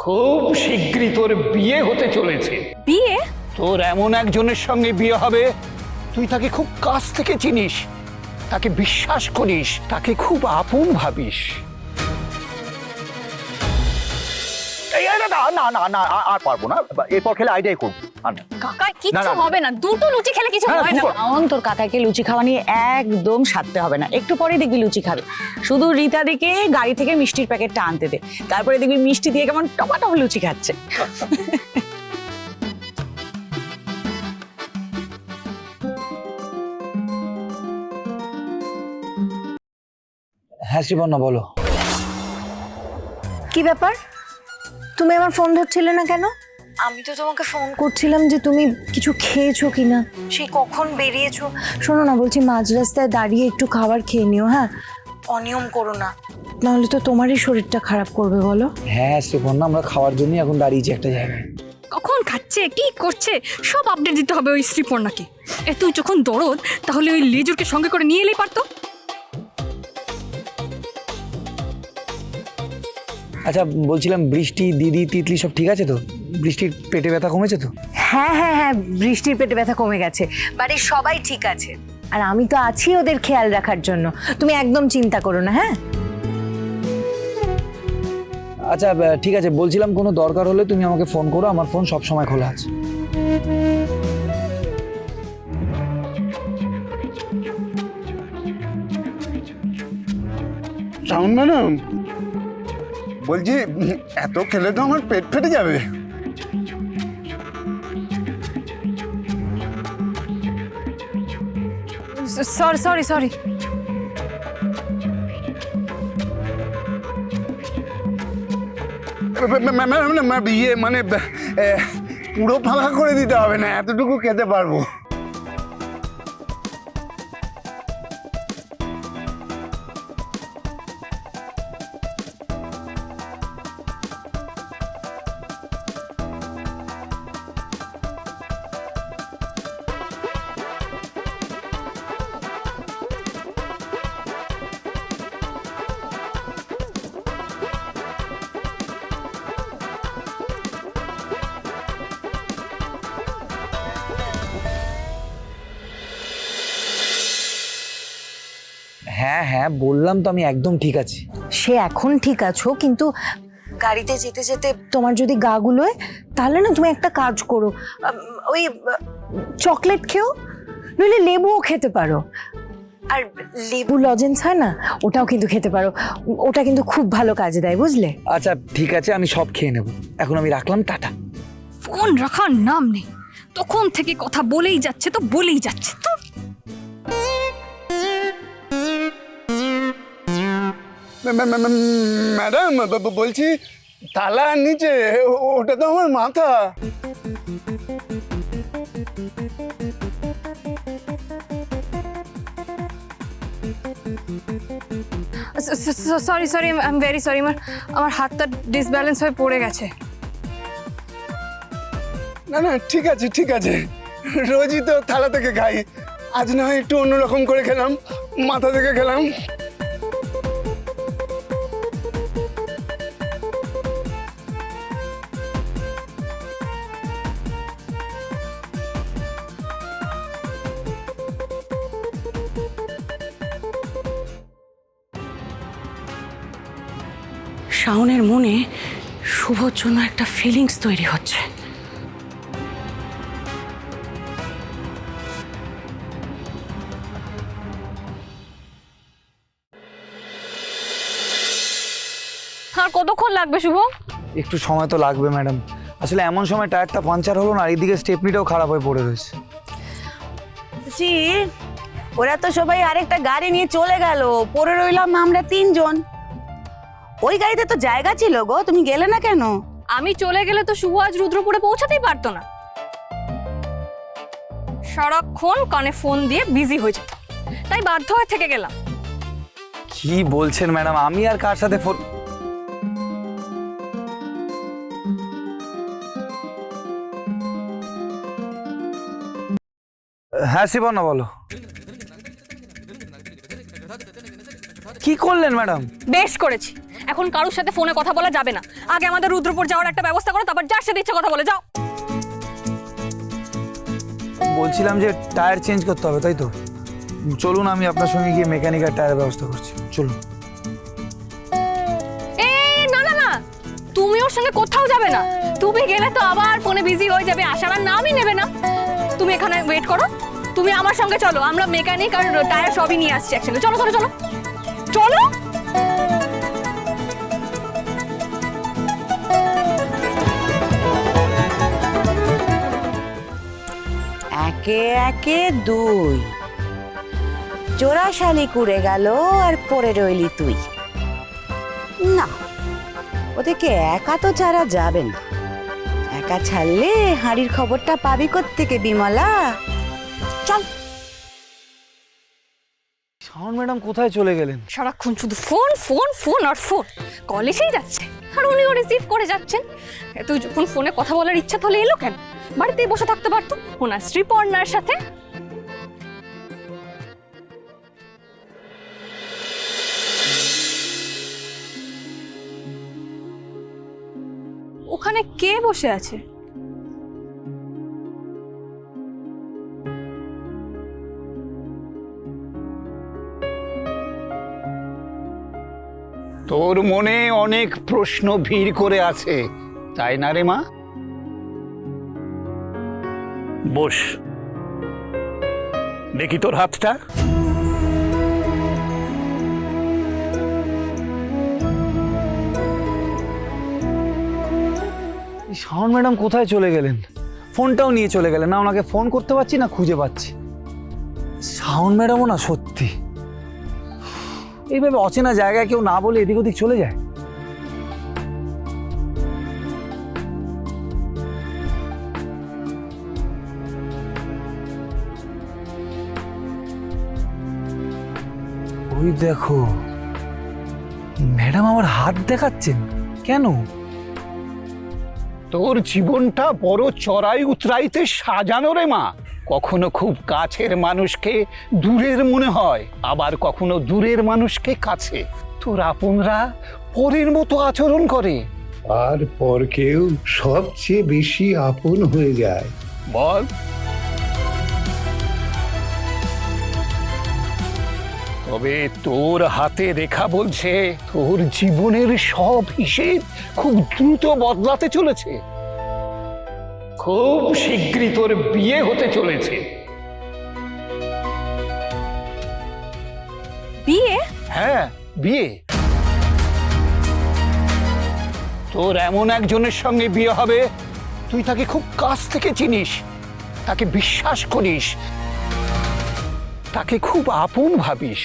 খুব শীঘ্রই তোর বিয়ে হতে চলেছে। বিয়ে? তোর এমন একজনের সঙ্গে বিয়ে হবে, তুই তাকে খুব কাছ থেকে চিনিস, তাকে বিশ্বাস করিস, তাকে খুব আপন ভাবিস। না না না আর পারবো না, এরপর খেলে আইডিয়াই করবো। কাকা কিচ্ছু হবে না, দুটো লুচি খেলে কিছু হয় না। শাওন, তোর কাকাকে লুচি খাওয়া নিয়ে একদম সাধতে হবে না, একটু পরে দেখবি লুচি খাবে। শুধু রীতাদিকে গাড়ি থেকে মিষ্টির প্যাকেটটা আনতে দে, তারপরে দেখবি মিষ্টি দিয়ে কেমন টমাটম লুচি খাচ্ছে। হ্যাঁ শ্রীপর্ণা, বলো। কি ব্যাপার, তুমি আমার ফোন ধরছিলে না কেন? আমি তো তোমাকে ফোন করছিলাম যে তুমি কিছু খেয়েছো কিনা, সেই কখন বেরিয়েছো। শোনো না, বলছি মাঝ রাস্তায় দাঁড়িয়ে একটু খাবার খেয়ে নিও, হ্যাঁ? অনিয়ম করো না, নাহলে তো তোমারই শরীরটা খারাপ করবে। বলো। হ্যাঁ শ্রীপর্ণা, আমরা খাওয়ার জন্যই এখন দাঁড়িয়েছি একটা জায়গায়। কখন খাচ্ছে, কি করছে, সব আপডেট দিতে হবে ওই শ্রীপর্ণাকে। তুই যখন দরদ, তাহলে ওই লেজুরকে সঙ্গে করে নিয়ে এলেই পারতো। আচ্ছা বলছিলাম, বৃষ্টি, দিদি, তিতলি সব ঠিক আছে তো? বৃষ্টির পেটে ব্যথা কমেছে তো? হ্যাঁ হ্যাঁ হ্যাঁ, বৃষ্টির পেটে ব্যথা কমে গেছে, বাড়ির সবাই ঠিক আছে, আর আমি তো আছি ওদের খেয়াল রাখার জন্য, তুমি একদম চিন্তা করো না। হ্যাঁ আচ্ছা ঠিক আছে, বলছিলাম কোনো দরকার হলে তুমি আমাকে ফোন করো, আমার ফোন সব সময় খোলা আছে। শাওন ম্যাডাম, বলছি এত খেলে তো আমার পেট ফেটে যাবে। Sorry sorry. ম্যাডাম ইয়ে মানে পুরো ফাঁকা করে দিতে হবে না, এতটুকু খেতে পারবো। হ্যাঁ হ্যাঁ বললাম তো, আমি একদম ঠিক আছি। সে এখন ঠিক আছো, কিন্তু গাড়িতে যেতে যেতে তোমার যদি গা গুলোয়, তাহলে না তুমি একটা কাজ করো, ওই চকলেট খেও, নইলে লেবুও খেতে পারো, আর লেবু লজেন্স হয় না, ওটাও কিন্তু খেতে পারো, ওটা কিন্তু খুব ভালো কাজে দেয়, বুঝলে? আচ্ছা ঠিক আছে, আমি সব খেয়ে নেব, এখন আমি রাখলাম, টাটা। ফোন রাখার নাম নেই, তখন থেকে কথা বলেই যাচ্ছে তো বলেই যাচ্ছে তো। ম্যাডাম বলছি, তালার নিচে ওটা তো আমার মাথা। Sorry sorry, I am very sorry, আমার হাতটা ডিসব্যালেন্স হয়ে পড়ে গেছে। না না ঠিক আছে ঠিক আছে, রোজই তো থালা থেকে খাই, আজ না হয় একটু অন্যরকম করে খেলাম, মাথা থেকে খেলাম। শাওনের মনে শুভর জন্য একটা ফিলিংস তৈরি হচ্ছে। আর কতক্ষণ লাগবে শুভ? একটু সময় তো লাগবে ম্যাডাম, আসলে এমন সময় টায়ারটা পাঞ্চার হলো না, আর এইদিকে স্টেপনিটাও খারাপ হয়ে পড়ে রয়েছে। ওরা তো সবাই আরেকটা গাড়ি নিয়ে চলে গেল, পড়ে রইলাম আমরা তিনজন। ওই গাড়িতে তো জায়গা ছিল গো, তুমি গেলে না কেন? আমি চলে গেলে তো শুভ আজ রুদ্রপুরে পৌঁছাতেই পারতো না, সারাক্ষণ কানে ফোন দিয়ে বিজি হয়ে যেত, তাই বাধ্য হয়ে থেকে গেলাম। কি বলছেন ম্যাডাম, আমি আর কার সাথে ফোন? হ্যাঁ শ্রীপর্ণা বলো। কি করলেন ম্যাডাম? বেশ করেছি, এখন কারোর সাথে ফোনে কথা বলা যাবে না। আগে আমাদের রুদ্রপুর যাওয়ার একটা ব্যবস্থা করো, তারপর যার সাথে ইচ্ছে কথা বলে যাও। বলছিলাম যে টায়ার চেঞ্জ করতে হবে, তাই তো? চলুন, আমি আপনার সঙ্গে গিয়ে মেকানিকের টায়ারের ব্যবস্থা করছি, চলুন। না না না, তুমি ওর সঙ্গে কোথাও যাবে না। তুমি গেলে তো আবার ফোনে বিজি হয়ে যাবে, আসার আর নামই নেবে না। তুমি এখানে ওয়েট করো, তুমি আমার সঙ্গে চলো, আমরা মেকানিক আর টায়ার সবই নিয়ে আসছি একসঙ্গে। চলো চলো চলো চলো। একে একে 2 জোড়া শালিক উড়ে গেল আর পড়ে রইলি তুই। না, ওদেরকে একা তো ছাড়া যাবে না। একা ছাড়লে হাঁড়ির খবরটা পাবি কোত্থেকে বিমলা? চল। শাওন ম্যাডাম কোথায় চলে গেলেন? সারাক্ষণ শুধু ফোন ফোন ফোন আর ফোন, কল এসেই যাচ্ছে আর উনিও রিসিভ করে যাচ্ছেন। এত যখন ফোনে কথা বলার ইচ্ছা তাহলে এলো কেন? বাড়িতেই বসে থাকতে পারতো ওনার শ্রীপর্ণার সাথে। ওখানে কে বসে আছে? তোর মনে অনেক প্রশ্ন ভিড় করে আছে, তাই না রে মা? বস, দেখি তোর হাতটা। শাওন ম্যাডাম কোথায় চলে গেলেন? ফোনটাও নিয়ে চলে গেলেন, না ওনাকে ফোন করতে পারছি না খুঁজে পাচ্ছি। শাওন ম্যাডামও না সত্যি এইভাবে অচেনা জায়গায় কেউ না বলে এদিক ওদিক চলে যায়। ওই দেখো, ম্যাডাম আমার হাত দেখাচ্ছেন কেন? তোর জীবনটা বড় চড়াই উতরাইতে সাজানো রে মা। কখনো খুব কাছের মানুষকে দূরের মনে হয়, আবার কখনো দূরের মানুষকে কাছে। তোর আপনরা পরের মতো আচরণ করে, আর পরকেও সবচেয়ে বেশি আপন হয়ে যায়। বল। তবে তোর হাতে রেখা বলছে তোর জীবনের সব হিসেব খুব দ্রুত বদলাতে চলেছে। খুব শীঘ্রই তোর বিয়ে হতে চলেছে। বিয়ে? হ্যাঁ, বিয়ে। তোর এমন একজনের সঙ্গে বিয়ে হবে, তুই তাকে খুব কাছ থেকে চিনিস, তাকে বিশ্বাস করিস, তাকে খুব আপন ভাবিস।